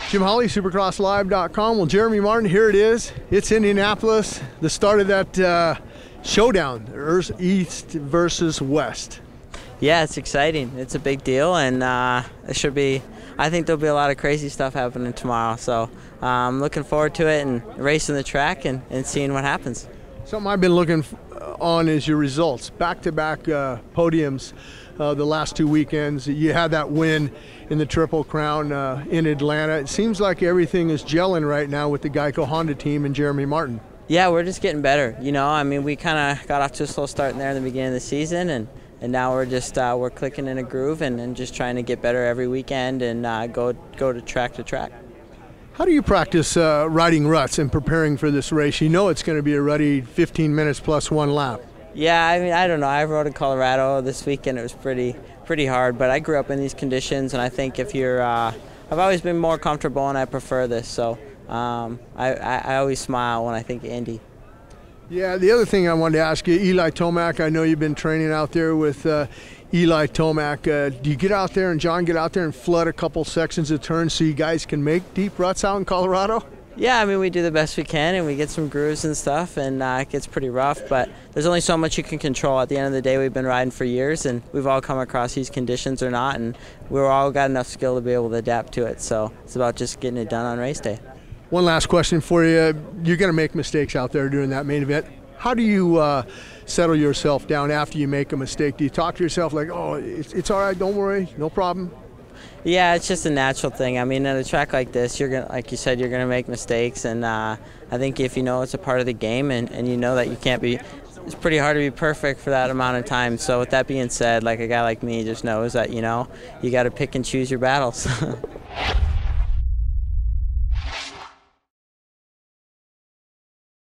Jim Holley, SupercrossLive.com. Well, Jeremy Martin, here it is. It's Indianapolis, the start of that showdown, East versus West. Yeah, it's exciting. It's a big deal, and it should be. I think there'll be a lot of crazy stuff happening tomorrow. So I'm looking forward to it and racing the track and seeing what happens. Something I've been looking on is your results. Back-to-back podiums the last 2 weekends. You had that win in the Triple Crown in Atlanta. It seems like everything is gelling right now with the Geico Honda team and Jeremy Martin. Yeah, we're just getting better. You know, I mean, we kind of got off to a slow start in there in the beginning of the season, and now we're just we're clicking in a groove and just trying to get better every weekend and go to track to track. How do you practice riding ruts and preparing for this race? You know it's going to be a ruddy 15 minutes plus one lap. Yeah, I mean, I don't know. I rode in Colorado this weekend. It was pretty hard, but I grew up in these conditions, and I think if you're, I've always been more comfortable, and I prefer this. So I always smile when I think Indy. Yeah, the other thing I wanted to ask you, Eli Tomac, I know you've been training out there with Eli Tomac. Do you get out there and John get out there and flood a couple sections of turns so you guys can make deep ruts out in Colorado? Yeah, I mean, we do the best we can, and we get some grooves and stuff, and it gets pretty rough, but there's only so much you can control. At the end of the day, we've been riding for years, and we've all come across these conditions or not, and we've all got enough skill to be able to adapt to it, so it's about just getting it done on race day. One last question for you. You're going to make mistakes out there during that main event. How do you settle yourself down after you make a mistake? Do you talk to yourself like, oh, it's all right, don't worry, no problem? Yeah, it's just a natural thing. I mean, at a track like this, you're gonna, like you said, you're gonna make mistakes, and I think if you know it's a part of the game, and you know that you can't be, it's pretty hard to be perfect for that amount of time. So with that being said, like a guy like me just knows that, you know, you got to pick and choose your battles.